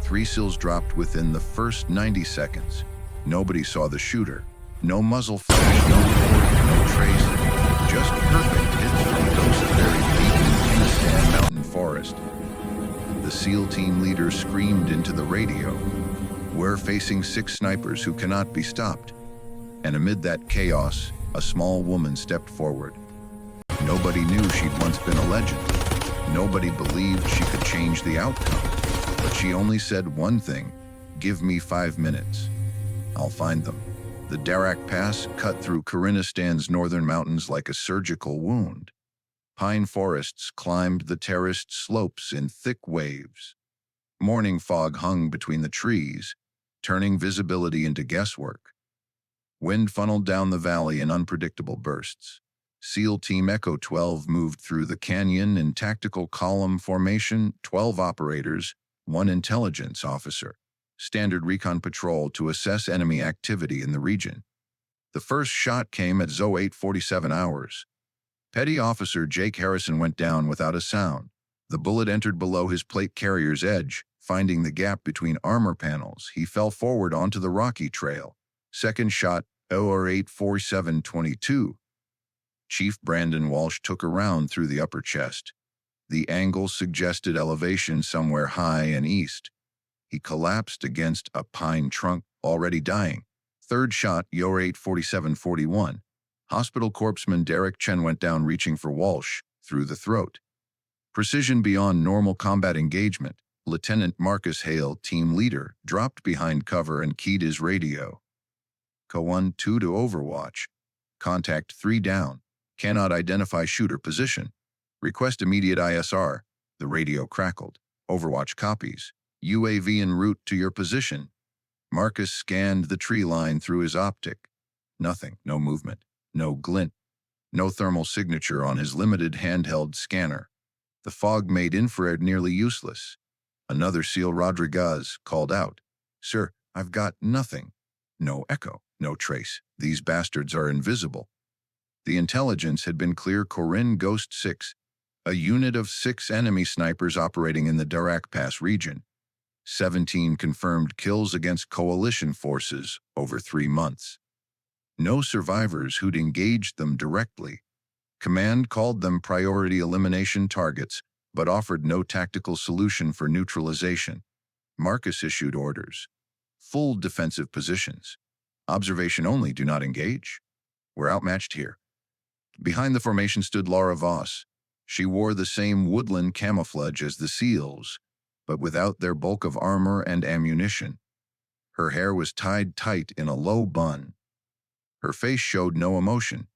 3 SEALs dropped within the first 90 seconds. Nobody saw the shooter. No muzzle flash, no report, no trace. Just perfect hits from ghosts buried deep in the Kingston mountain forest. The SEAL team leader screamed into the radio, "We're facing 6 snipers who cannot be stopped." And amid that chaos, a small woman stepped forward. Nobody knew she'd once been a legend. Nobody believed she could change the outcome. But she only said one thing: "Give me 5 minutes. I'll find them." The Darak Pass cut through Kyrgyzstan's northern mountains like a surgical wound. Pine forests climbed the terraced slopes in thick waves. Morning fog hung between the trees, turning visibility into guesswork. Wind funneled down the valley in unpredictable bursts. SEAL Team Echo 12 moved through the canyon in tactical column formation, 12 operators, 1 intelligence officer. Standard recon patrol to assess enemy activity in the region. The first shot came at 0847 hours. Petty Officer Jake Harrison went down without a sound. The bullet entered below his plate carrier's edge, finding the gap between armor panels. He fell forward onto the rocky trail. Second shot, 084722. Chief Brandon Walsh took a round through the upper chest. The angle suggested elevation somewhere high and east. He collapsed against a pine trunk, already dying. Third shot, 084741. Hospital corpsman Derek Chen went down reaching for Walsh, through the throat. Precision beyond normal combat engagement. Lieutenant Marcus Hale, team leader, dropped behind cover and keyed his radio. Co-1-2 to Overwatch. Contact 3 down. Cannot identify shooter position. Request immediate ISR. The radio crackled. Overwatch copies. UAV en route to your position. Marcus scanned the tree line through his optic. Nothing, no movement, no glint, no thermal signature on his limited handheld scanner. The fog made infrared nearly useless. Another SEAL, Rodriguez, called out, "Sir, I've got nothing." No echo, no trace. These bastards are invisible. The intelligence had been clear. Corinne Ghost 6, a unit of 6 enemy snipers operating in the Darak Pass region. 17 confirmed kills against coalition forces over 3 months. No survivors who'd engaged them directly. Command called them priority elimination targets, but offered no tactical solution for neutralization. Marcus issued orders. Full defensive positions. Observation only, do not engage. We're outmatched here. Behind the formation stood Lara Voss. She wore the same woodland camouflage as the SEALs, but without their bulk of armor and ammunition. Her hair was tied tight in a low bun. Her face showed no emotion.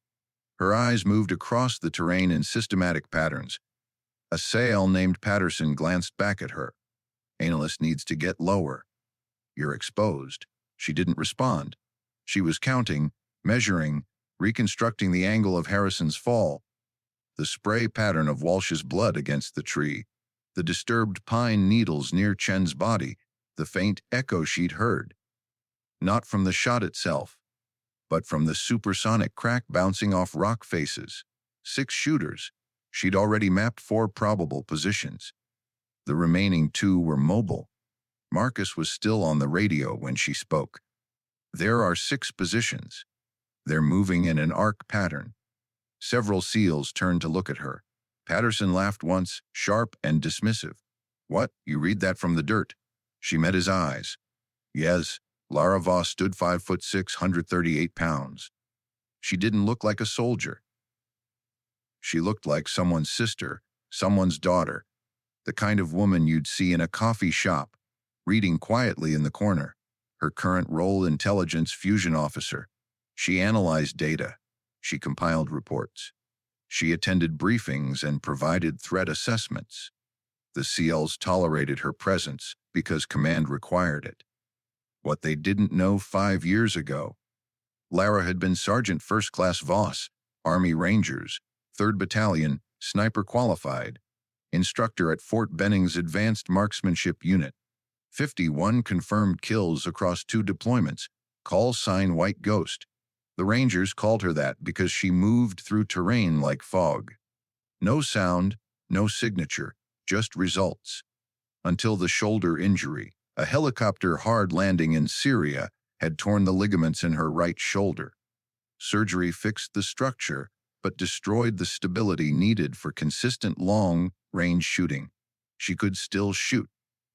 Her eyes moved across the terrain in systematic patterns. A SEAL named Patterson glanced back at her. "Analyst needs to get lower. You're exposed." She didn't respond. She was counting, measuring, reconstructing the angle of Harrison's fall. The spray pattern of Walsh's blood against the tree. The disturbed pine needles near Chen's body. The faint echo she'd heard. Not from the shot itself, but from the supersonic crack bouncing off rock faces. 6 shooters. She'd already mapped 4 probable positions. The remaining 2 were mobile. Marcus was still on the radio when she spoke. "There are 6 positions. They're moving in an arc pattern." Several SEALs turned to look at her. Patterson laughed once, sharp and dismissive. "What, you read that from the dirt?" She met his eyes. "Yes." Lara Voss stood 5'6", 138 pounds. She didn't look like a soldier. She looked like someone's sister, someone's daughter, the kind of woman you'd see in a coffee shop, reading quietly in the corner. Her current role, intelligence fusion officer. She analyzed data. She compiled reports. She attended briefings and provided threat assessments. The SEALs tolerated her presence because command required it. What they didn't know 5 years ago. Lara had been Sergeant First Class Voss, Army Rangers, 3rd Battalion, sniper qualified, instructor at Fort Benning's Advanced Marksmanship Unit. 51 confirmed kills across 2 deployments, call sign White Ghost. The Rangers called her that because she moved through terrain like fog. No sound, no signature, just results. Until the shoulder injury, A helicopter hard landing in Syria had torn the ligaments in her right shoulder. Surgery fixed the structure, but destroyed the stability needed for consistent long-range shooting. She could still shoot.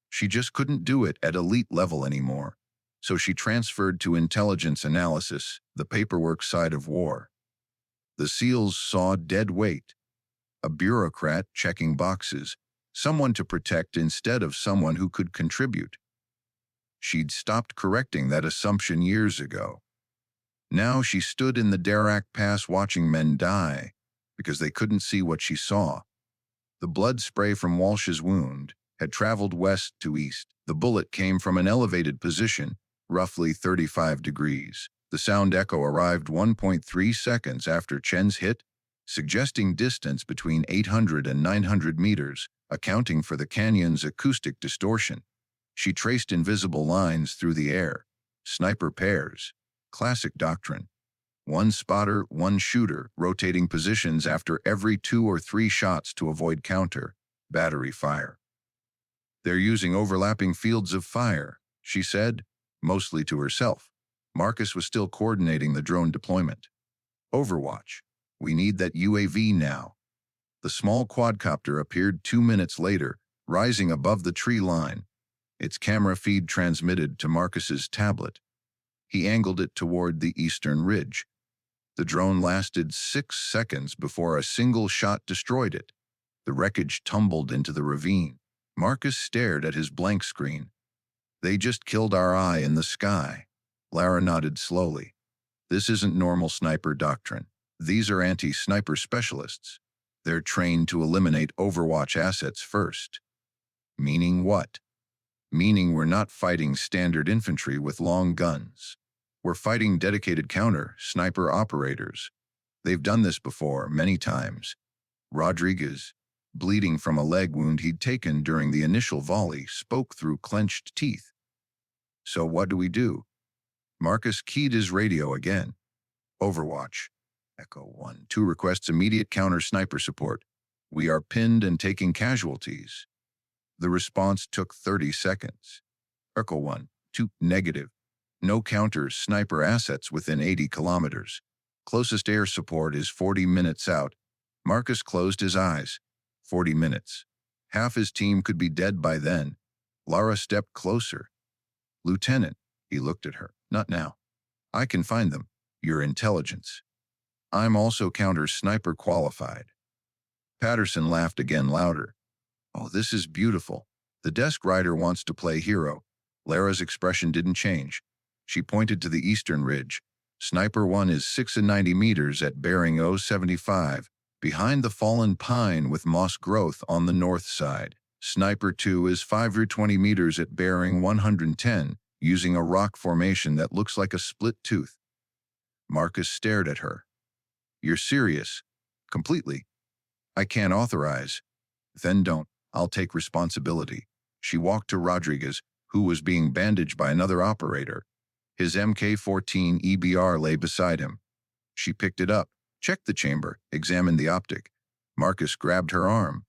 She just couldn't do it at elite level anymore. So she transferred to intelligence analysis, the paperwork side of war. The SEALs saw dead weight, a bureaucrat checking boxes, someone to protect instead of someone who could contribute. She'd stopped correcting that assumption years ago. Now she stood in the Darak Pass watching men die because they couldn't see what she saw. The blood spray from Walsh's wound had traveled west to east. The bullet came from an elevated position, roughly 35 degrees. The sound echo arrived 1.3 seconds after Chen's hit, suggesting distance between 800 and 900 meters, accounting for the canyon's acoustic distortion. She traced invisible lines through the air. Sniper pairs. Classic doctrine. One spotter, one shooter, rotating positions after every 2 or 3 shots to avoid counter battery fire. They're using overlapping fields of fire, she said, mostly to herself. Marcus was still coordinating the drone deployment. Overwatch. We need that UAV now. The small quadcopter appeared 2 minutes later, rising above the tree line. Its camera feed transmitted to Marcus's tablet. He angled it toward the eastern ridge. The drone lasted 6 seconds before a single shot destroyed it. The wreckage tumbled into the ravine. Marcus stared at his blank screen. They just killed our eye in the sky. Lara nodded slowly. This isn't normal sniper doctrine. These are anti-sniper specialists. They're trained to eliminate Overwatch assets first. Meaning what? Meaning we're not fighting standard infantry with long guns. We're fighting dedicated counter-sniper operators. They've done this before, many times. Rodriguez, bleeding from a leg wound he'd taken during the initial volley, spoke through clenched teeth. So what do? Marcus keyed his radio again. Overwatch. Echo 1-2 requests immediate counter-sniper support. We are pinned and taking casualties. The response took 30 seconds. Echo 1-2 negative. No counter-sniper assets within 80 kilometers. Closest air support is 40 minutes out. Marcus closed his eyes. 40 minutes. Half his team could be dead by then. Lara stepped closer. Lieutenant, he looked at her. Not now. I can find them. Your intelligence. I'm also counter-sniper qualified. Patterson laughed again louder. Oh, this is beautiful. The desk rider wants to play hero. Lara's expression didn't change. She pointed to the eastern ridge. Sniper 1 is 96 meters at bearing 075, behind the fallen pine with moss growth on the north side. Sniper 2 is 520 meters at bearing 110, using a rock formation that looks like a split tooth. Marcus stared at her. You're serious? Completely. I can't authorize. Then don't. I'll take responsibility. She walked to Rodriguez, who was being bandaged by another operator. His MK-14 EBR lay beside him. She picked it up, checked the chamber, examined the optic. Marcus grabbed her arm.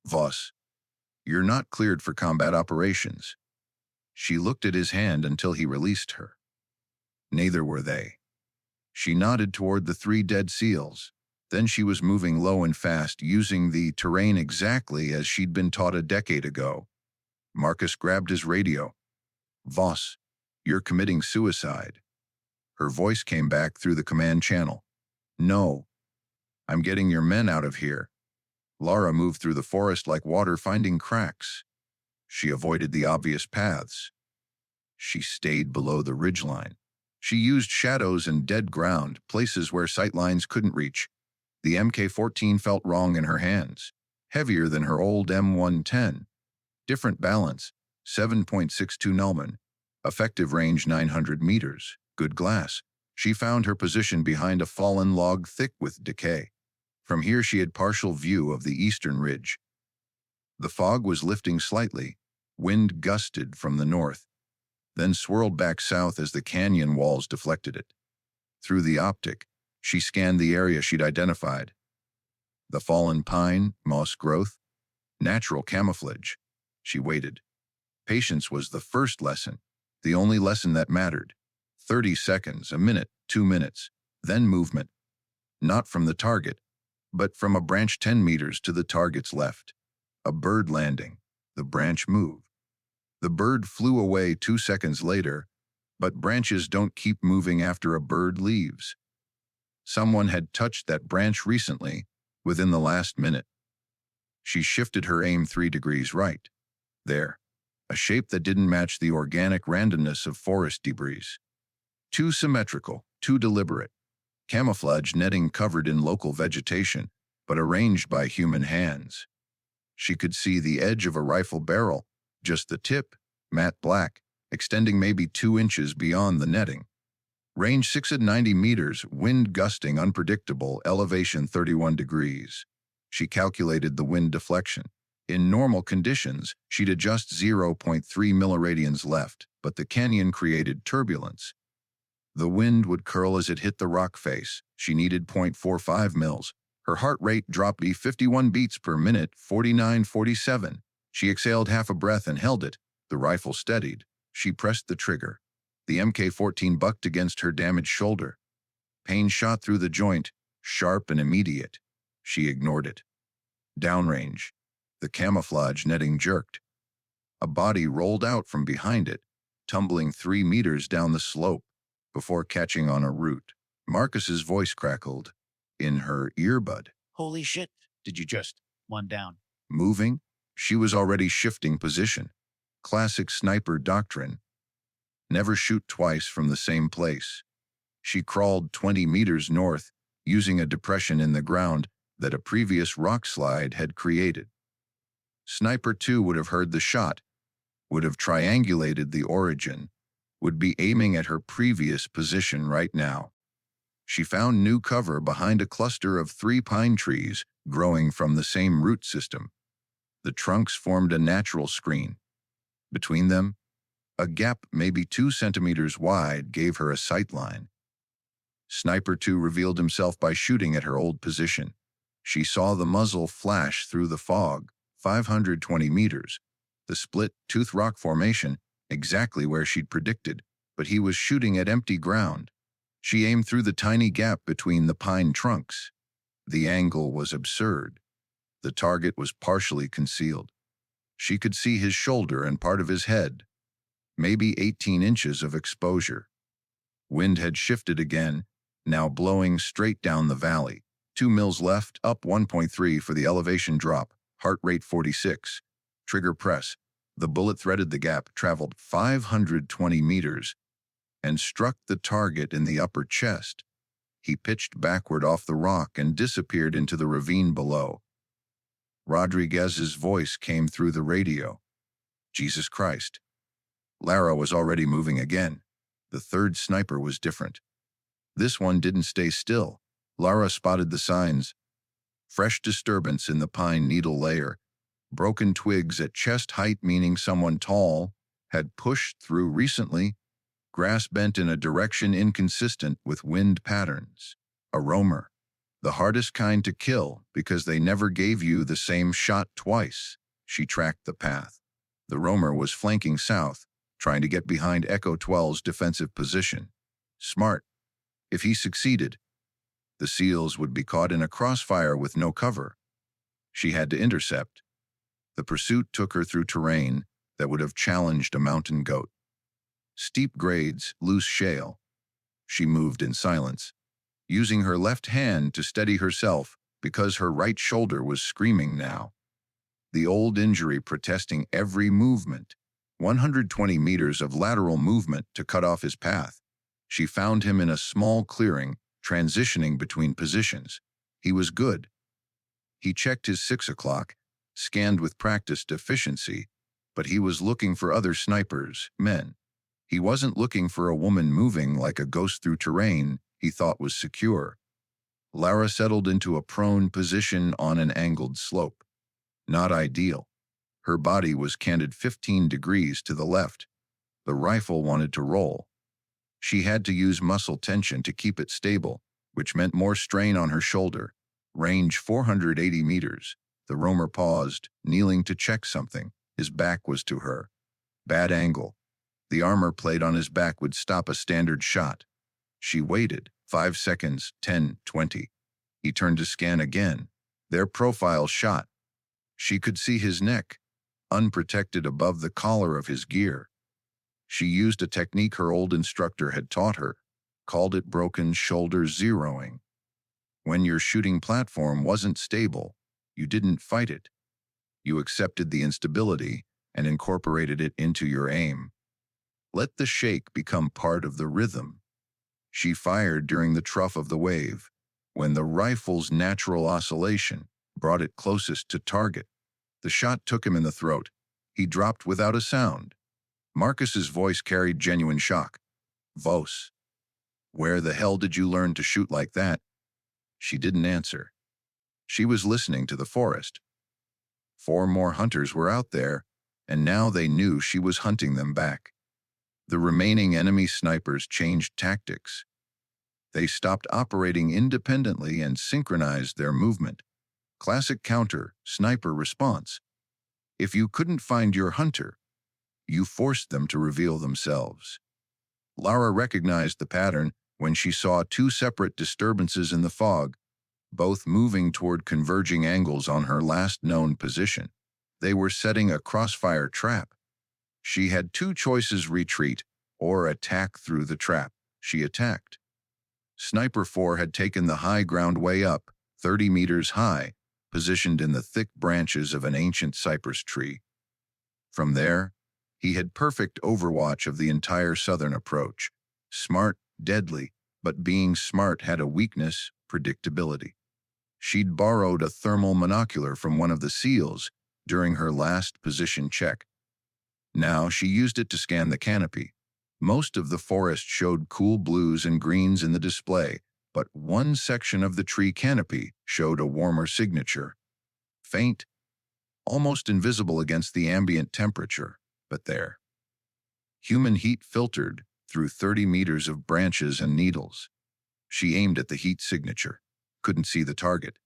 Voss, you're not cleared for combat operations. She looked at his hand until he released her. Neither were they. She nodded toward the 3 dead SEALs. Then she was moving low and fast, using the terrain exactly as she'd been taught a decade ago. Marcus grabbed his radio. Voss, you're committing suicide. Her voice came back through the command channel. No. I'm getting your men out of here. Lara moved through the forest like water finding cracks. She avoided the obvious paths. She stayed below the ridgeline. She used shadows and dead ground, places where sightlines couldn't reach. The MK-14 felt wrong in her hands, heavier than her old M110. Different balance, 7.62 Nullman. Effective range 900 meters. Good glass. She found her position behind a fallen log thick with decay. From here she had partial view of the eastern ridge. The fog was lifting slightly. Wind gusted from the north, then swirled back south as the canyon walls deflected it. Through the optic, she scanned the area she'd identified. The fallen pine, moss growth, natural camouflage. She waited. Patience was the first lesson, the only lesson that mattered. 30 seconds, a minute, 2 minutes, then movement. Not from the target, but from a branch 10 meters to the target's left. A bird landing. The branch moved. The bird flew away 2 seconds later, but branches don't keep moving after a bird leaves. Someone had touched that branch recently, within the last minute. She shifted her aim 3 degrees right. There. A shape that didn't match the organic randomness of forest debris. Too symmetrical, too deliberate. Camouflage netting covered in local vegetation, but arranged by human hands. She could see the edge of a rifle barrel, just the tip, matte black, extending maybe 2 inches beyond the netting. Range 6 at 90 meters, wind gusting unpredictable, elevation 31 degrees. She calculated the wind deflection. In normal conditions, she'd adjust 0.3 milliradians left, but the canyon created turbulence. The wind would curl as it hit the rock face. She needed 0.45 mils. Her heart rate dropped to 51 beats per minute, 49-47. She exhaled half a breath and held it. The rifle steadied. She pressed the trigger. The MK-14 bucked against her damaged shoulder. Pain shot through the joint, sharp and immediate. She ignored it. Downrange. The camouflage netting jerked. A body rolled out from behind it, tumbling 3 meters down the slope before catching on a root. Marcus's voice crackled in her earbud. Holy shit. Did you just? One down. Moving, she was already shifting position. Classic sniper doctrine. Never shoot twice from the same place. She crawled 20 meters north, using a depression in the ground that a previous rock slide had created. Sniper 2 would have heard the shot, would have triangulated the origin, would be aiming at her previous position right now. She found new cover behind a cluster of 3 pine trees growing from the same root system. The trunks formed a natural screen. Between them, a gap maybe 2 centimeters wide gave her a sight line. Sniper 2 revealed himself by shooting at her old position. She saw the muzzle flash through the fog, 520 meters, the split tooth rock formation, exactly where she'd predicted, but he was shooting at empty ground. She aimed through the tiny gap between the pine trunks. The angle was absurd. The target was partially concealed. She could see his shoulder and part of his head, maybe 18 inches of exposure. Wind had shifted again, now blowing straight down the valley. 2 mils left, up 1.3 for the elevation drop, heart rate 46. Trigger press. The bullet threaded the gap, traveled 520 meters, and struck the target in the upper chest. He pitched backward off the rock and disappeared into the ravine below. Rodriguez's voice came through the radio. Jesus Christ. Lara was already moving again. The third sniper was different. This one didn't stay still. Lara spotted the signs. Fresh disturbance in the pine needle layer. Broken twigs at chest height, meaning someone tall had pushed through recently. Grass bent in a direction inconsistent with wind patterns. A roamer. The hardest kind to kill because they never gave you the same shot twice. She tracked the path. The roamer was flanking south, trying to get behind Echo 12's defensive position. Smart. If he succeeded, the SEALs would be caught in a crossfire with no cover. She had to intercept. The pursuit took her through terrain that would have challenged a mountain goat. Steep grades, loose shale. She moved in silence, using her left hand to steady herself because her right shoulder was screaming now. The old injury protesting every movement. 120 meters of lateral movement to cut off his path. She found him in a small clearing, transitioning between positions. He was good. He checked his 6 o'clock, scanned with practiced efficiency, but he was looking for other snipers, men. He wasn't looking for a woman moving like a ghost through terrain he thought was secure. Lara settled into a prone position on an angled slope. Not ideal. Her body was canted 15 degrees to the left. The rifle wanted to roll. She had to use muscle tension to keep it stable, which meant more strain on her shoulder. Range 480 meters. The roamer paused, kneeling to check something. His back was to her. Bad angle. The armor plate on his back would stop a standard shot. She waited. 5 seconds, 10, 20. He turned to scan again. Their profile shot. She could see his neck, unprotected above the collar of his gear. She used a technique her old instructor had taught her, called it broken shoulder zeroing. When your shooting platform wasn't stable, you didn't fight it. You accepted the instability and incorporated it into your aim. Let the shake become part of the rhythm. She fired during the trough of the wave, when the rifle's natural oscillation brought it closest to target. The shot took him in the throat. He dropped without a sound. Marcus's voice carried genuine shock. Vos, where the hell did you learn to shoot like that? She didn't answer. She was listening to the forest. 4 more hunters were out there, and now they knew she was hunting them back. The remaining enemy snipers changed tactics. They stopped operating independently and synchronized their movement. Classic counter, sniper response. If you couldn't find your hunter, you forced them to reveal themselves. Lara recognized the pattern when she saw 2 separate disturbances in the fog, both moving toward converging angles on her last known position. They were setting a crossfire trap. She had 2 choices: retreat or attack through the trap. She attacked. Sniper 4 had taken the high ground way up, 30 meters high, positioned in the thick branches of an ancient cypress tree. From there, he had perfect overwatch of the entire southern approach. Smart, deadly, but being smart had a weakness: predictability. She'd borrowed a thermal monocular from one of the SEALs during her last position check. Now she used it to scan the canopy. Most of the forest showed cool blues and greens in the display, but one section of the tree canopy showed a warmer signature. Faint, almost invisible against the ambient temperature, but there. Human heat filtered through 30 meters of branches and needles. She aimed at the heat signature. Couldn't see the target.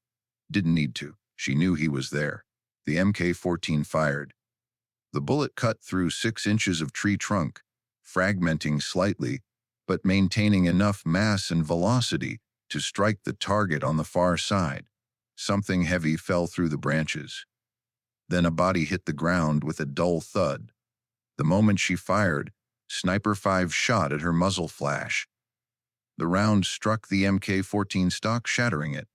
Didn't need to. She knew he was there. The Mk-14 fired. The bullet cut through 6 inches of tree trunk, fragmenting slightly, but maintaining enough mass and velocity to strike the target on the far side. Something heavy fell through the branches. Then a body hit the ground with a dull thud. The moment she fired, Sniper 5 shot at her muzzle flash. The round struck the Mk-14 stock, shattering it.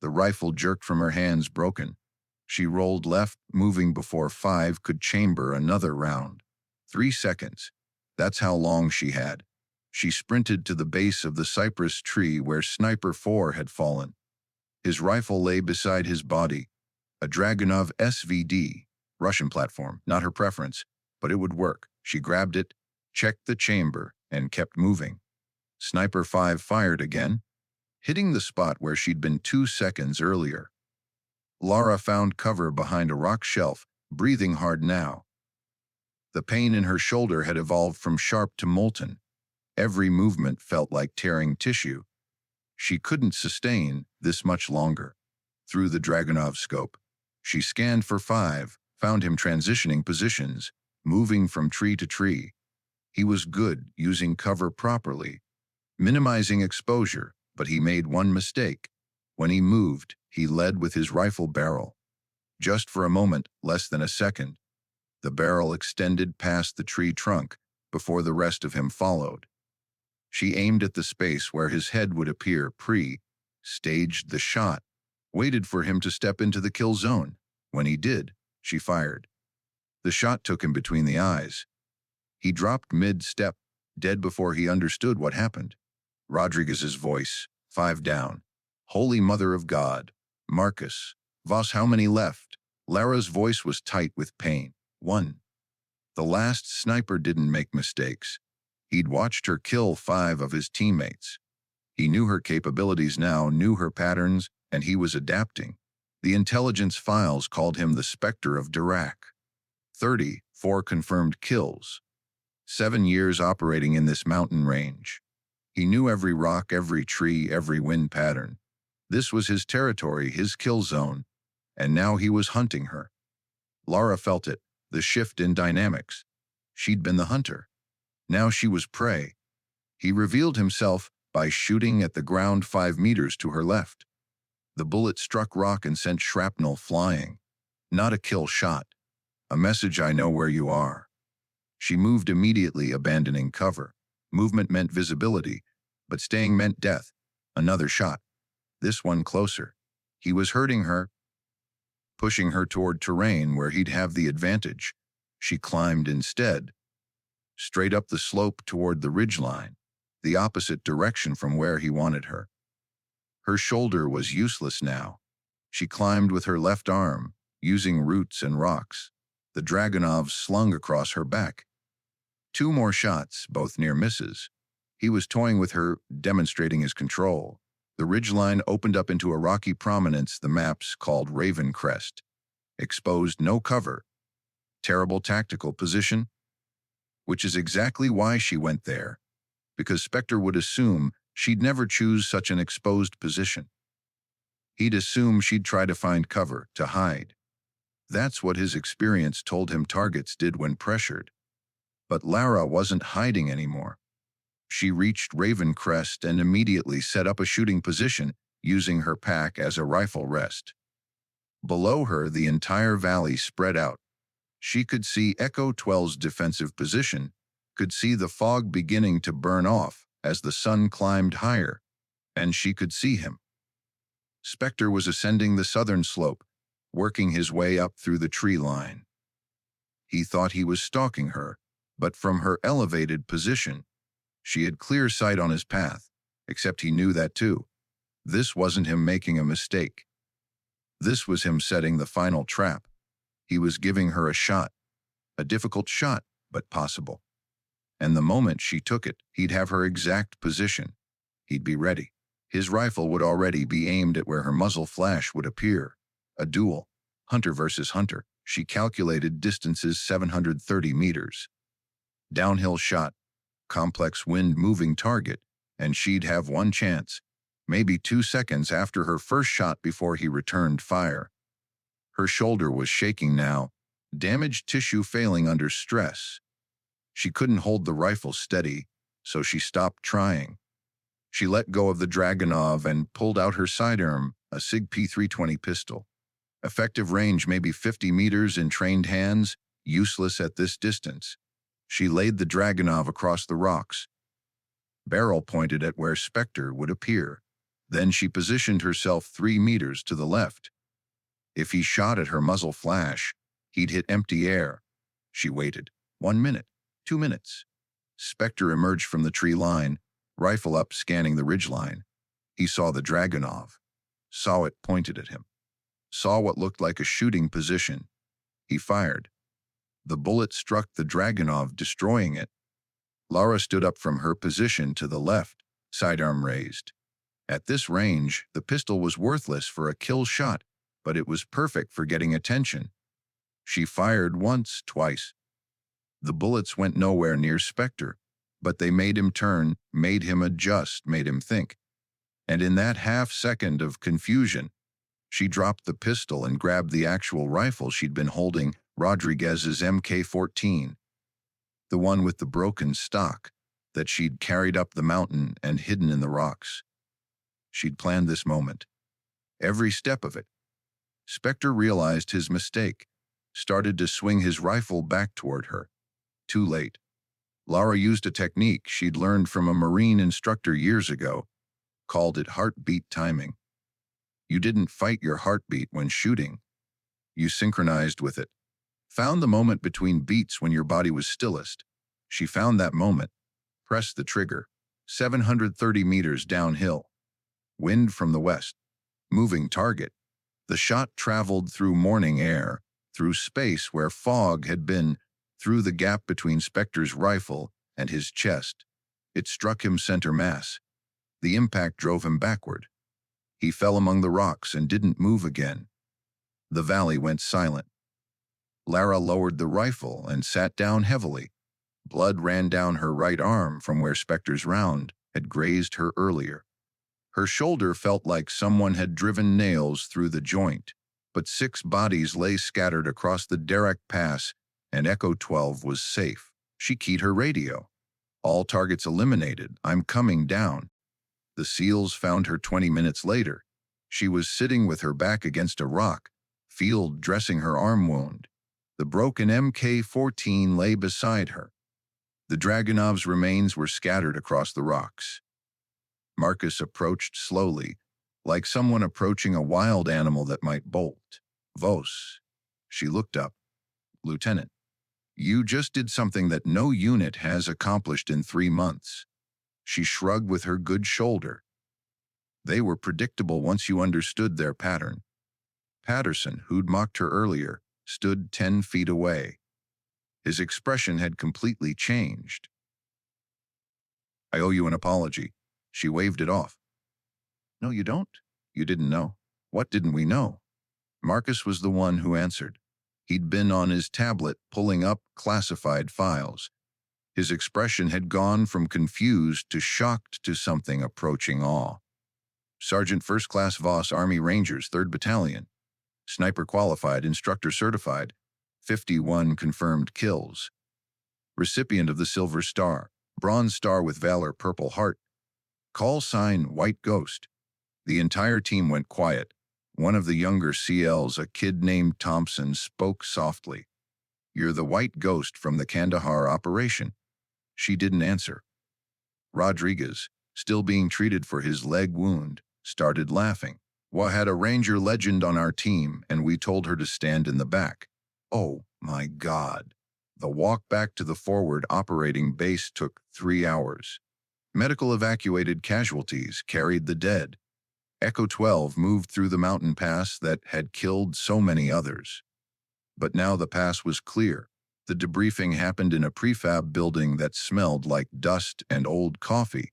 The rifle jerked from her hands, broken. She rolled left, moving before 5 could chamber another round. 3 seconds. That's how long she had. She sprinted to the base of the cypress tree where Sniper 4 had fallen. His rifle lay beside his body. A Dragunov SVD, Russian platform, not her preference, but it would work. She grabbed it, checked the chamber, and kept moving. Sniper 5 fired again, hitting the spot where she'd been 2 seconds earlier. Lara found cover behind a rock shelf, breathing hard now. The pain in her shoulder had evolved from sharp to molten. Every movement felt like tearing tissue. She couldn't sustain this much longer. Through the Dragunov scope, she scanned for 5, found him transitioning positions, moving from tree to tree. He was good, using cover properly, minimizing exposure, but he made one mistake. When he moved, he led with his rifle barrel. Just for a moment, less than a second, the barrel extended past the tree trunk before the rest of him followed. She aimed at the space where his head would appear, staged the shot, waited for him to step into the kill zone. When he did, she fired. The shot took him between the eyes. He dropped mid-step, dead before he understood what happened. Rodriguez's voice, 5 down. Holy Mother of God. Marcus. Vos, how many left? Lara's voice was tight with pain. 1. The last sniper didn't make mistakes. He'd watched her kill 5 of his teammates. He knew her capabilities now, knew her patterns, and he was adapting. The intelligence files called him the Spectre of Dirac. 34 confirmed kills. 7 years operating in this mountain range. He knew every rock, every tree, every wind pattern. This was his territory, his kill zone, and now he was hunting her. Lara felt it, the shift in dynamics. She'd been the hunter. Now she was prey. He revealed himself by shooting at the ground 5 meters to her left. The bullet struck rock and sent shrapnel flying. Not a kill shot. A message: I know where you are. She moved immediately, abandoning cover. Movement meant visibility, but staying meant death. Another shot. This one closer. He was hurting her, pushing her toward terrain where he'd have the advantage. She climbed instead, straight up the slope toward the ridgeline, the opposite direction from where he wanted her. Her shoulder was useless now. She climbed with her left arm, using roots and rocks. The Dragunov slung across her back. 2 more shots, both near misses. He was toying with her, demonstrating his control. The ridgeline opened up into a rocky prominence the maps called Raven Crest. Exposed, no cover. Terrible tactical position. Which is exactly why she went there, because Spectre would assume she'd never choose such an exposed position. He'd assume she'd try to find cover, to hide. That's what his experience told him targets did when pressured. But Lara wasn't hiding anymore. She reached Raven Crest and immediately set up a shooting position, using her pack as a rifle rest. Below her, the entire valley spread out. She could see Echo 12's defensive position, could see the fog beginning to burn off as the sun climbed higher, and she could see him. Spectre was ascending the southern slope, working his way up through the tree line. He thought he was stalking her, but from her elevated position, she had clear sight on his path, except he knew that too. This wasn't him making a mistake. This was him setting the final trap. He was giving her a shot. A difficult shot, but possible. And the moment she took it, he'd have her exact position. He'd be ready. His rifle would already be aimed at where her muzzle flash would appear. A duel. Hunter versus hunter. She calculated distances 730 meters. Downhill shot. Complex wind-moving target. And she'd have one chance. Maybe 2 seconds after her first shot before he returned fire. Her shoulder was shaking now, damaged tissue failing under stress. She couldn't hold the rifle steady, so she stopped trying. She let go of the Dragunov and pulled out her sidearm, a SIG P320 pistol. Effective range maybe 50 meters in trained hands, useless at this distance. She laid the Dragunov across the rocks. Barrel pointed at where Spectre would appear. Then she positioned herself 3 meters to the left. If he shot at her muzzle flash, he'd hit empty air. She waited. 1 minute, 2 minutes. Spectre emerged from the tree line, rifle up, scanning the ridgeline. He saw the Dragunov, saw it pointed at him, saw what looked like a shooting position. He fired. The bullet struck the Dragunov, destroying it. Lara stood up from her position to the left, sidearm raised. At this range, the pistol was worthless for a kill shot, but it was perfect for getting attention. She fired once, twice. The bullets went nowhere near Spectre, but they made him turn, made him adjust, made him think. And in that half-second of confusion, she dropped the pistol and grabbed the actual rifle she'd been holding, Rodriguez's MK-14, the one with the broken stock that she'd carried up the mountain and hidden in the rocks. She'd planned this moment, every step of it. Spectre realized his mistake, started to swing his rifle back toward her. Too late. Lara used a technique she'd learned from a Marine instructor years ago, called it heartbeat timing. You didn't fight your heartbeat when shooting. You synchronized with it. Found the moment between beats when your body was stillest. She found that moment, pressed the trigger. 730 meters downhill. Wind from the west. Moving target. The shot traveled through morning air, through space where fog had been, through the gap between Spectre's rifle and his chest. It struck him center mass. The impact drove him backward. He fell among the rocks and didn't move again. The valley went silent. Lara lowered the rifle and sat down heavily. Blood ran down her right arm from where Spectre's round had grazed her earlier. Her shoulder felt like someone had driven nails through the joint, but 6 bodies lay scattered across the Derek Pass, and Echo 12 was safe. She keyed her radio. All targets eliminated. I'm coming down. The SEALs found her 20 minutes later. She was sitting with her back against a rock, field dressing her arm wound. The broken MK-14 lay beside her. The Dragunov's remains were scattered across the rocks. Marcus approached slowly, like someone approaching a wild animal that might bolt. Vos. She looked up. Lieutenant, you just did something that no unit has accomplished in 3 months. She shrugged with her good shoulder. They were predictable once you understood their pattern. Patterson, who'd mocked her earlier, stood 10 feet away. His expression had completely changed. I owe you an apology. She waved it off. No, you don't. You didn't know. What didn't we know? Marcus was the one who answered. He'd been on his tablet pulling up classified files. His expression had gone from confused to shocked to something approaching awe. Sergeant First Class Voss, Army Rangers, 3rd Battalion. Sniper qualified, instructor certified. 51 confirmed kills. Recipient of the Silver Star, Bronze Star with Valor, Purple Heart. Call sign White Ghost. The entire team went quiet. One of the younger CLs, a kid named Thompson, spoke softly. You're the White Ghost from the Kandahar operation. She didn't answer. Rodriguez, still being treated for his leg wound, started laughing. We had a Ranger legend on our team, and we told her to stand in the back. Oh, my God. The walk back to the forward operating base took 3 hours. Medical evacuated casualties, carried the dead. Echo 12 moved through the mountain pass that had killed so many others. But now the pass was clear. The debriefing happened in a prefab building that smelled like dust and old coffee.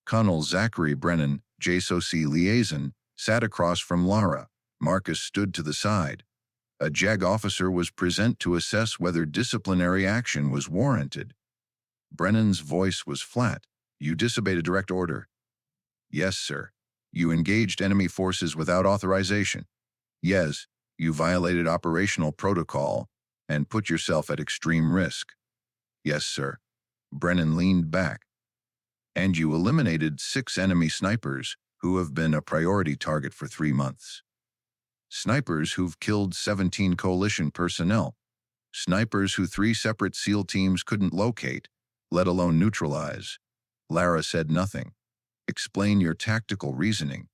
Colonel Zachary Brennan, JSOC liaison, sat across from Lara. Marcus stood to the side. A JAG officer was present to assess whether disciplinary action was warranted. Brennan's voice was flat. You disobeyed a direct order. Yes, sir. You engaged enemy forces without authorization. Yes, you violated operational protocol and put yourself at extreme risk. Yes, sir. Brennan leaned back. And you eliminated 6 enemy snipers who have been a priority target for 3 months. Snipers who've killed 17 coalition personnel. Snipers who 3 separate SEAL teams couldn't locate, let alone neutralize. Lara said nothing. Explain your tactical reasoning.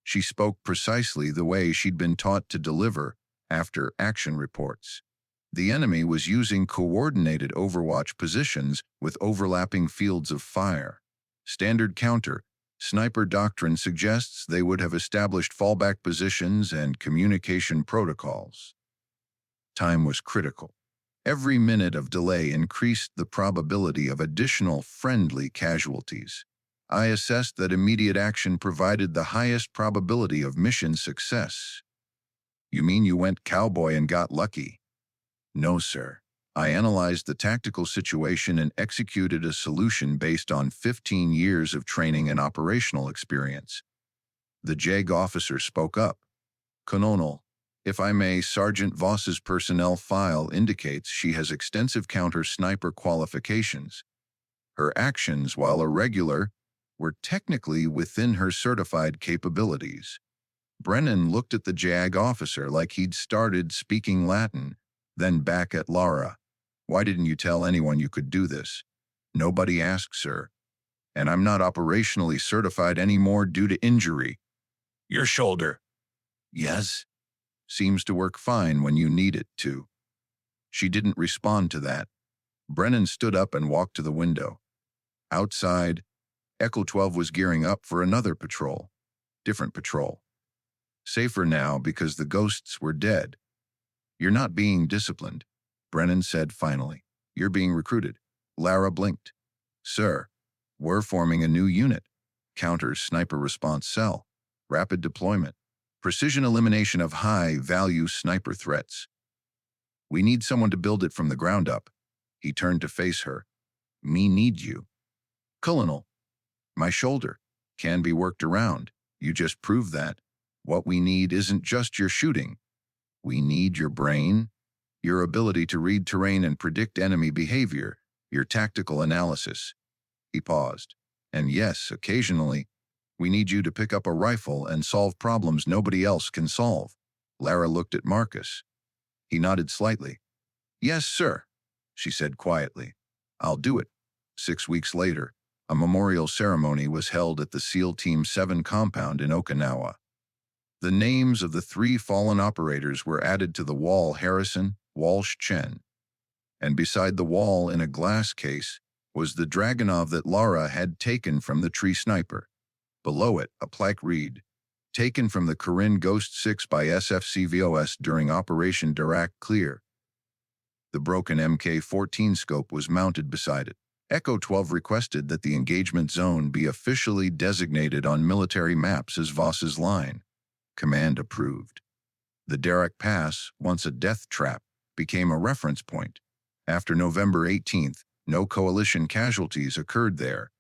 She spoke precisely the way she'd been taught to deliver after action reports. The enemy was using coordinated overwatch positions with overlapping fields of fire. Standard counter, sniper doctrine suggests they would have established fallback positions and communication protocols. Time was critical. Every minute of delay increased the probability of additional friendly casualties. I assessed that immediate action provided the highest probability of mission success. You mean you went cowboy and got lucky? No, sir. I analyzed the tactical situation and executed a solution based on 15 years of training and operational experience. The JAG officer spoke up. Colonel, if I may, Sergeant Voss's personnel file indicates she has extensive counter-sniper qualifications. Her actions, while irregular, were technically within her certified capabilities. Brennan looked at the JAG officer like he'd started speaking Latin, then back at Lara. Why didn't you tell anyone you could do this? Nobody asked, sir. And I'm not operationally certified anymore due to injury. Your shoulder. Yes. Seems to work fine when you need it to. She didn't respond to that. Brennan stood up and walked to the window. Outside, Echo 12 was gearing up for another patrol. Different patrol. Safer now because the ghosts were dead. You're not being disciplined, Brennan said finally. You're being recruited. Lara blinked. Sir, we're forming a new unit. Counter sniper response cell. Rapid deployment. Precision elimination of high-value sniper threats. We need someone to build it from the ground up. He turned to face her. Me need you. Colonel, my shoulder can be worked around. You just proved that. What we need isn't just your shooting. We need your brain, your ability to read terrain and predict enemy behavior, Your tactical analysis. He paused. And yes, occasionally, we need you to pick up a rifle and solve problems nobody else can solve. Lara looked at Marcus. He nodded slightly. Yes, sir, she said quietly. I'll do it. 6 weeks later, a memorial ceremony was held at the SEAL Team 7 compound in Okinawa. The names of the 3 fallen operators were added to the wall: Harrison, Walsh, Chen. And beside the wall, in a glass case, was the Dragunov that Lara had taken from the tree sniper. Below it, a plaque read, "Taken from the Corinne Ghost 6 by SFCVOS during Operation Dirac Clear." The broken Mk-14 scope was mounted beside it. Echo 12 requested that the engagement zone be officially designated on military maps as Voss's line. Command approved. The Dirac Pass, once a death trap, became a reference point. After November 18th, no coalition casualties occurred there.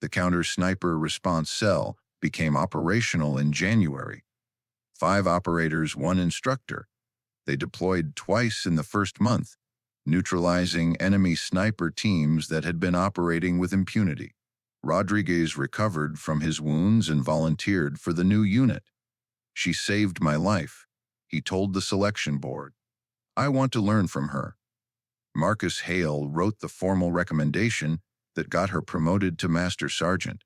The counter-sniper response cell became operational in January. 5 operators, 1 instructor. They deployed twice in the first month, neutralizing enemy sniper teams that had been operating with impunity. Rodriguez recovered from his wounds and volunteered for the new unit. She saved my life, he told the selection board. I want to learn from her. Marcus Hale wrote the formal recommendation that got her promoted to Master Sergeant.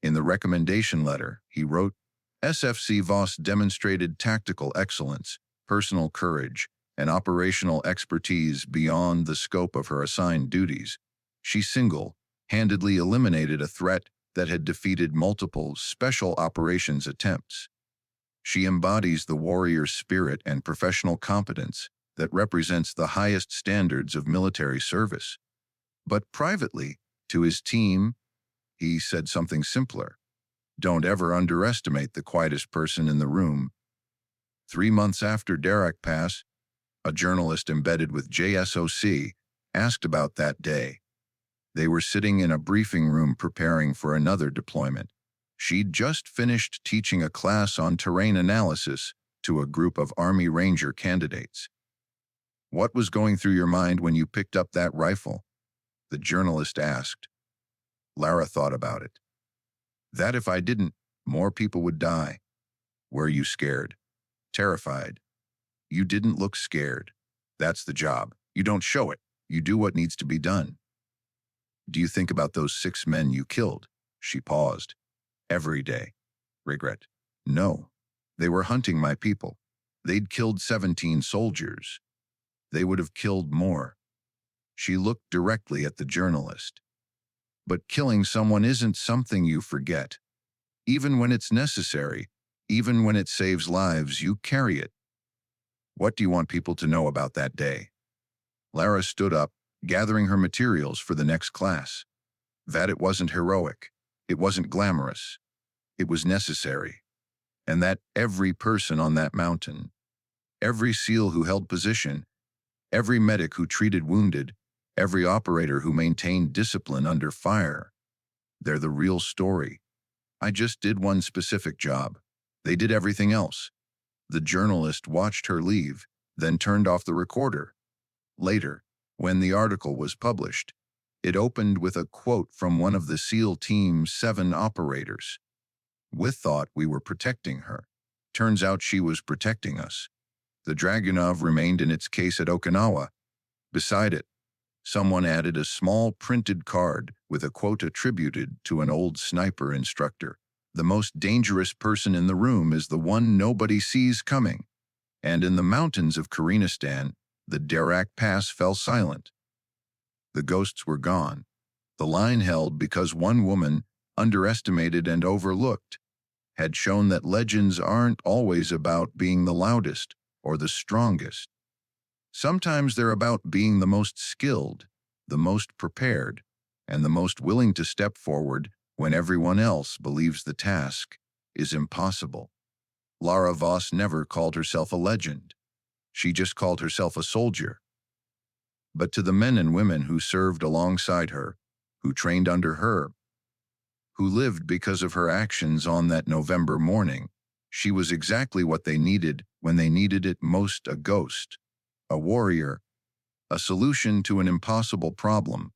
In the recommendation letter, he wrote, SFC Voss demonstrated tactical excellence, personal courage, and operational expertise beyond the scope of her assigned duties. She single-handedly eliminated a threat that had defeated multiple special operations attempts. She embodies the warrior spirit and professional competence that represents the highest standards of military service. But privately, to his team, he said something simpler. Don't ever underestimate the quietest person in the room. 3 months after Dirac Pass, a journalist embedded with JSOC asked about that day. They were sitting in a briefing room preparing for another deployment. She'd just finished teaching a class on terrain analysis to a group of Army Ranger candidates. What was going through your mind when you picked up that rifle? The journalist asked. Lara thought about it. That if I didn't, more people would die. Were you scared? Terrified? You didn't look scared. That's the job. You don't show it. You do what needs to be done. Do you think about those 6 men you killed? She paused. Every day. Regret. No. They were hunting my people. They'd killed 17 soldiers. They would have killed more. She looked directly at the journalist. But killing someone isn't something you forget. Even when it's necessary, even when it saves lives, you carry it. What do you want people to know about that day? Lara stood up, gathering her materials for the next class. That it wasn't heroic. It wasn't glamorous. It was necessary. And that every person on that mountain, every SEAL who held position, every medic who treated wounded, every operator who maintained discipline under fire, they're the real story. I just did one specific job. They did everything else. The journalist watched her leave, then turned off the recorder. Later, when the article was published, it opened with a quote from one of the SEAL Team 7 operators. We thought we were protecting her. Turns out she was protecting us. The Dragunov remained in its case at Okinawa. Beside it, someone added a small printed card with a quote attributed to an old sniper instructor. The most dangerous person in the room is the one nobody sees coming. And in the mountains of Kyrgyzstan, the Dirac Pass fell silent. The ghosts were gone. The line held because one woman, underestimated and overlooked, had shown that legends aren't always about being the loudest or the strongest. Sometimes they're about being the most skilled, the most prepared, and the most willing to step forward when everyone else believes the task is impossible. Lara Voss never called herself a legend. She just called herself a soldier. But to the men and women who served alongside her, who trained under her, who lived because of her actions on that November morning, she was exactly what they needed when they needed it most: a ghost, a warrior, a solution to an impossible problem,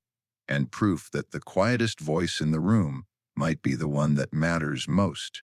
and proof that the quietest voice in the room might be the one that matters most.